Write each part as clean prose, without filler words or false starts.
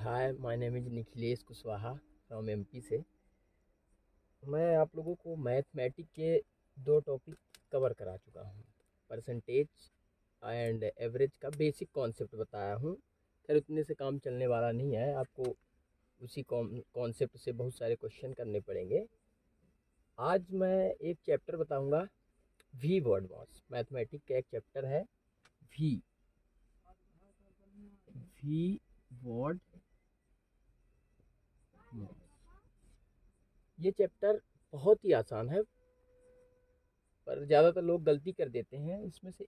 Hi, my name is Nikhilesh Kushwaha from MP से। मैं आप लोगों को मैथमेटिक के दो टॉपिक कवर करा चुका हूँ। परसेंटेज एंड एवरेज का बेसिक कॉन्सेप्ट बताया हूँ। खैर उतने से काम चलने वाला नहीं है, आपको उसी कॉन्सेप्ट से बहुत सारे क्वेश्चन करने पड़ेंगे। आज मैं एक चैप्टर बताऊँगा, वी वर्ड मॉस। मैथमेटिक का एक चैप्टर है वी वी वर्ड मॉस। ये चैप्टर बहुत ही आसान है, पर ज़्यादातर लोग गलती कर देते हैं इसमें से।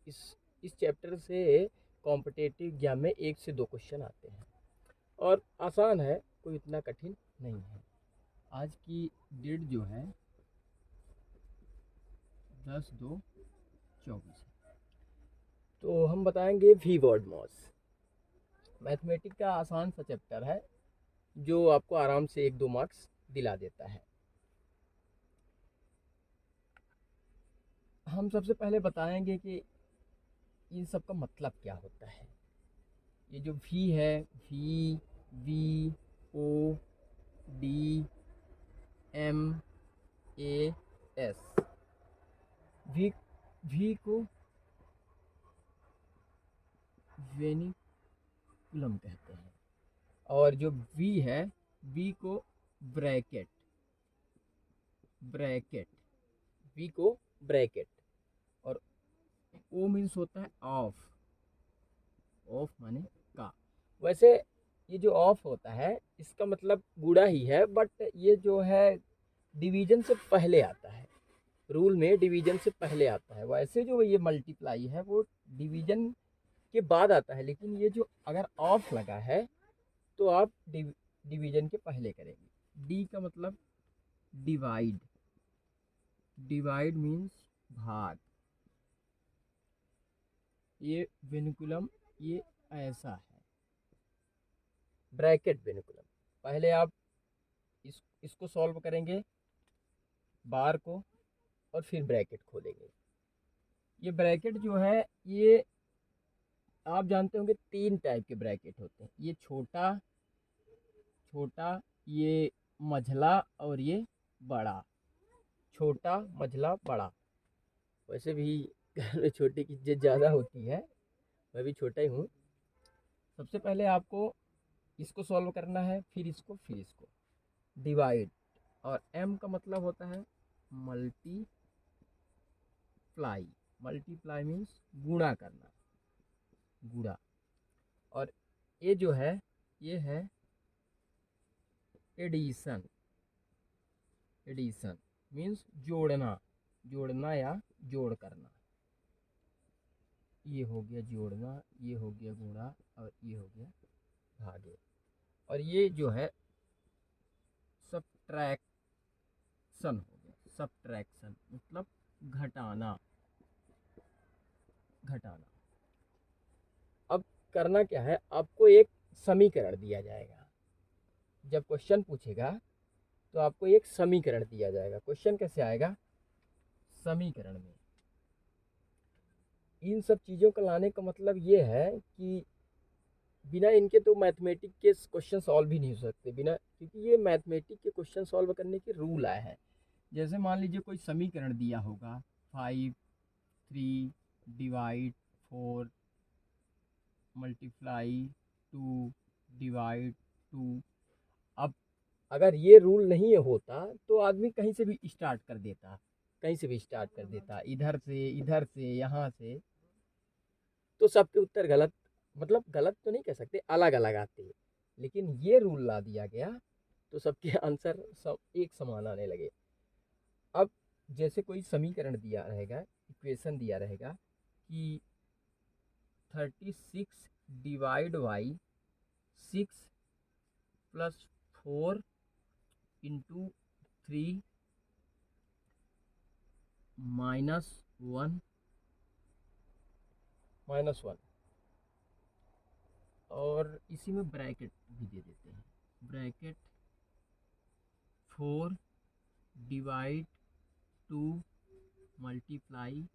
इस इस चैप्टर से कॉम्पिटिटिव एग्जाम में 1 से 2 क्वेश्चन आते हैं और आसान है, कोई इतना कठिन नहीं है। आज की डेट जो है 10/2/24 है। तो हम बताएंगे वी वर्ड मॉस। मैथमेटिक का आसान सा चैप्टर है जो आपको आराम से 1-2 मार्क्स दिला देता है। हम सबसे पहले बताएंगे कि इन सब का मतलब क्या होता है। ये जो वी है, V V O D M A S, V V को वेनिकुलम कहते हैं, और जो वी है, वी को ब्रैकेट ब्रैकेट वी को ब्रैकेट, और ओ मीन्स होता है ऑफ। ऑफ माने का। वैसे ये जो ऑफ होता है इसका मतलब गुणा ही है, बट ये जो है डिवीजन से पहले आता है। रूल में डिवीजन से पहले आता है। वैसे जो ये मल्टीप्लाई है वो डिवीजन के बाद आता है, लेकिन ये जो अगर ऑफ लगा है तो आप डिवीजन के पहले करेंगे। डी का मतलब डिवाइड। डिवाइड मीन्स भाग। ये वेनिकुलम ये ऐसा है, ब्रैकेट वेनिकुलम। पहले आप इसको सॉल्व करेंगे, बार को, और फिर ब्रैकेट खोलेंगे। ये ब्रैकेट जो है, ये आप जानते होंगे 3 टाइप के ब्रैकेट होते हैं। ये छोटा छोटा, ये मझला, और ये बड़ा। छोटा, मझला, बड़ा। वैसे भी घर में छोटे की इज्जत ज़्यादा होती है, मैं भी छोटा ही हूँ। सबसे पहले आपको इसको सॉल्व करना है, फिर इसको डिवाइड। और एम का मतलब होता है मल्टीप्लाई। मल्टीप्लाई मीन्स गुणा करना, गुणा। और ये जो है, ये है एडिशन। एडिशन मीन्स जोड़ना, जोड़ना या जोड़ करना। ये हो गया जोड़ना, ये हो गया गुणा, और ये हो गया भागे। और ये जो है सब्ट्रैक्शन हो गया। सब्ट्रैक्शन मतलब घटाना, घटाना। अब करना क्या है, आपको एक समीकरण दिया जाएगा। जब क्वेश्चन पूछेगा तो आपको एक समीकरण दिया जाएगा। क्वेश्चन कैसे आएगा, समीकरण में। इन सब चीज़ों को लाने का मतलब ये है कि बिना इनके तो मैथमेटिक के क्वेश्चन सॉल्व ही नहीं हो सकते। बिना, क्योंकि ये मैथमेटिक के क्वेश्चन सॉल्व करने के रूल आए हैं। जैसे मान लीजिए कोई समीकरण दिया होगा, 5 3 डिवाइड 4 मल्टीप्लाई 2 डिवाइड 2। अब अगर ये रूल नहीं होता तो आदमी कहीं से भी स्टार्ट कर देता, कहीं से भी स्टार्ट कर देता, इधर से यहाँ से, तो सबके उत्तर गलत। मतलब गलत तो नहीं कह सकते, अलग अलग आते हैं। लेकिन ये रूल ला दिया गया तो सबके आंसर सब एक समान आने लगे। अब जैसे कोई समीकरण दिया रहेगा, इक्वेशन दिया रहेगा कि 36 डिवाइड बाई 6 + 4 × 3 -1 -1, और इसी में ब्रैकेट भी दे देते हैं। ब्रैकेट 4 डिवाइड 2 मल्टीप्लाई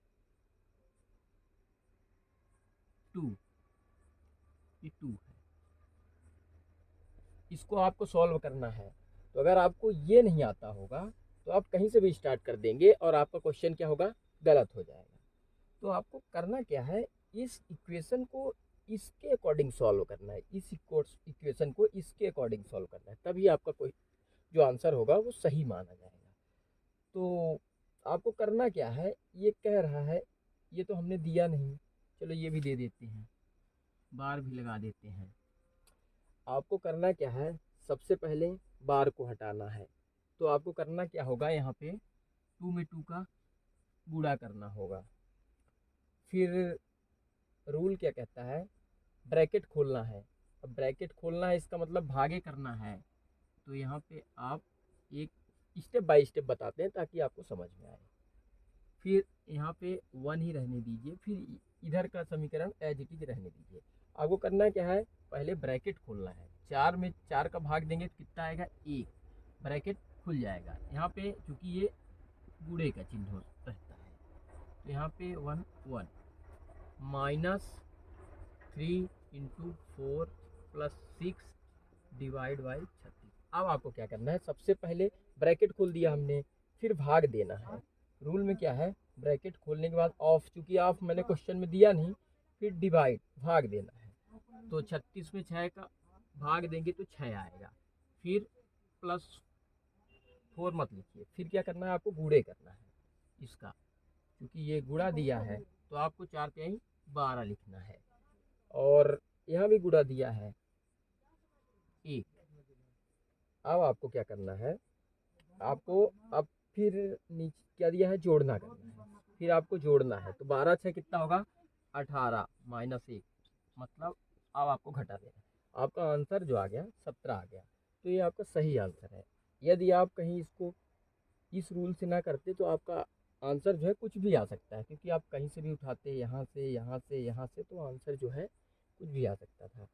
2, ये 2 है। इसको आपको सॉल्व करना है। तो अगर आपको ये नहीं आता होगा तो आप कहीं से भी स्टार्ट कर देंगे और आपका क्वेश्चन क्या होगा, गलत हो जाएगा। तो आपको करना क्या है, इस इक्वेशन को इसके अकॉर्डिंग सॉल्व करना है, इस इक्वेशन को इसके अकॉर्डिंग सॉल्व करना है, तभी आपका कोई जो आंसर होगा वो सही माना जाएगा। तो आपको करना क्या है, ये कह रहा है, ये तो हमने दिया नहीं, चलो ये भी दे देते हैं, बार भी लगा देते हैं। आपको करना क्या है, सबसे पहले बार को हटाना है। तो आपको करना क्या होगा, यहाँ पे 2 में 2 का गुणा करना होगा। फिर रूल क्या कहता है, ब्रैकेट खोलना है। अब ब्रैकेट खोलना है इसका मतलब भागे करना है। तो यहाँ पे आप एक स्टेप बाय स्टेप बताते हैं ताकि आपको समझ में आए। फिर यहाँ पे 1 ही रहने दीजिए, फिर इधर का समीकरण एज इट इज रहने दीजिए। आपको करना क्या है, पहले ब्रैकेट खोलना है। 4 में 4 का भाग देंगे तो कितना आएगा, 1। ब्रैकेट खुल जाएगा। यहाँ पे चूंकि ये गुणे का चिन्ह रहता है तो यहाँ पे 1 1 -3 × 4 + 6 डिवाइड बाई 36। अब आपको क्या करना है, सबसे पहले ब्रैकेट खोल दिया हमने, फिर भाग देना है। रूल में क्या है, ब्रैकेट खोलने के बाद ऑफ, चूंकि ऑफ मैंने क्वेश्चन में दिया नहीं, फिर डिवाइड भाग देना है। तो 36 में 6 का भाग देंगे तो 6 आएगा। फिर +4 मत लिखिए, फिर क्या करना है, आपको गुणे करना है इसका, क्योंकि ये गुणा दिया है तो आपको 4 तिहाई 12 लिखना है। और यहाँ भी गुणा दिया है 1। अब आपको क्या करना है, आपको अब फिर नीचे क्या दिया है, जोड़ना करना है। फिर आपको जोड़ना है, तो 12 6 कितना होगा, 18 -1, मतलब अब आपको घटा देना है। आपका आंसर जो आ गया 17 आ गया। तो ये आपका सही आंसर है। यदि आप कहीं इसको इस रूल से ना करते तो आपका आंसर जो है कुछ भी आ सकता है, क्योंकि आप कहीं से भी उठाते, यहाँ से यहाँ से यहाँ से, तो आंसर जो है कुछ भी आ सकता था।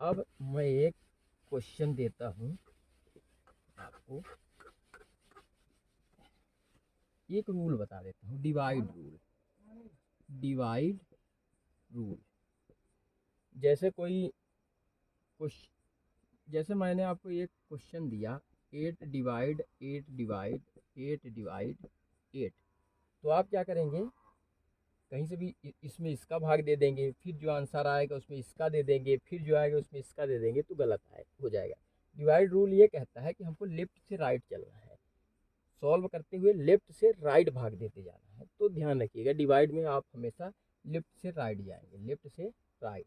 अब मैं एक क्वेश्चन देता हूँ आपको, एक रूल बता देता हूँ, डिवाइड रूल। डिवाइड रूल जैसे कोई जैसे मैंने आपको एक क्वेश्चन दिया, 8 डिवाइड 8 डिवाइड 8 डिवाइड 8, तो आप क्या करेंगे, कहीं से भी इसमें इसका भाग दे देंगे, फिर जो आंसर आएगा उसमें इसका दे देंगे, फिर जो आएगा उसमें इसका दे देंगे, तो गलत हो जाएगा। डिवाइड रूल ये कहता है कि हमको लेफ्ट से राइट चलना है, सॉल्व करते हुए लेफ्ट से राइट भाग देते जाना है। तो ध्यान रखिएगा, डिवाइड में आप हमेशा लेफ्ट से राइट जाएंगे, लेफ्ट से राइट,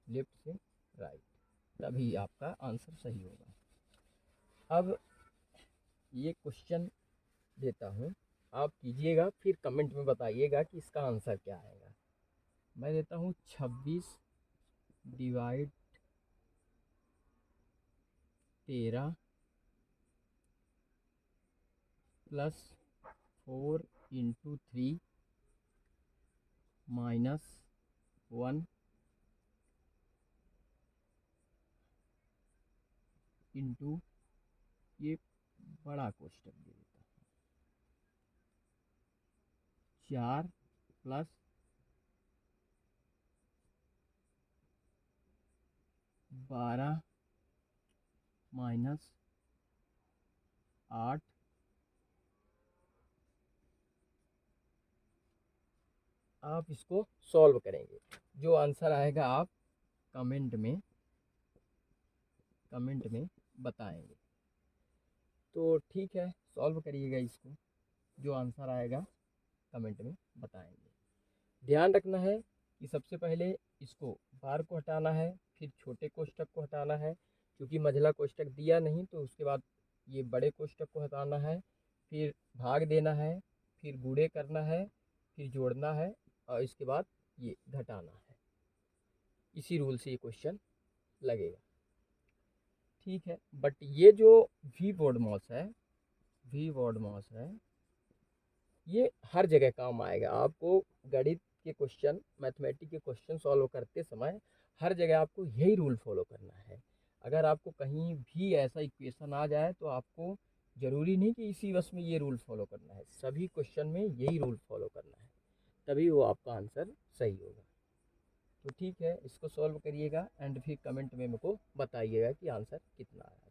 लेफ्ट से राइट, तभी आपका आंसर सही होगा। अब ये क्वेश्चन देता हूँ, आप कीजिएगा, फिर कमेंट में बताइएगा कि इसका आंसर क्या आएगा। मैं देता हूँ 26 डिवाइड 13 +4 × 3 -1 इंटू, ये बड़ा कोष्टक दे देता हूँ, 4 + 12 -8, आप इसको सॉल्व करेंगे। जो आंसर आएगा आप कमेंट में बताएंगे। तो ठीक है, सॉल्व करिएगा इसको, जो आंसर आएगा कमेंट में बताएंगे। ध्यान रखना है कि सबसे पहले इसको बार को हटाना है, फिर छोटे कोष्टक को हटाना है, क्योंकि मझला कोष्टक दिया नहीं, तो उसके बाद ये बड़े कोष्टक को हटाना है, फिर भाग देना है, फिर गुणे करना है, फिर जोड़ना है, और इसके बाद ये घटाना है। इसी रूल से ये क्वेश्चन लगेगा, ठीक है। बट ये जो वी BODMAS है, ये हर जगह काम आएगा। आपको गणित के क्वेश्चन, मैथमेटिक्स के क्वेश्चन सॉल्व करते समय हर जगह आपको यही रूल फॉलो करना है। अगर आपको कहीं भी ऐसा इक्वेशन आ जाए तो आपको ज़रूरी नहीं कि इसी बस में ये रूल फॉलो करना है, सभी क्वेश्चन में यही रूल फॉलो करना है, तभी वो आपका आंसर सही होगा। तो ठीक है, इसको सॉल्व करिएगा एंड फिर कमेंट में मेरे को बताइएगा कि आंसर कितना आया।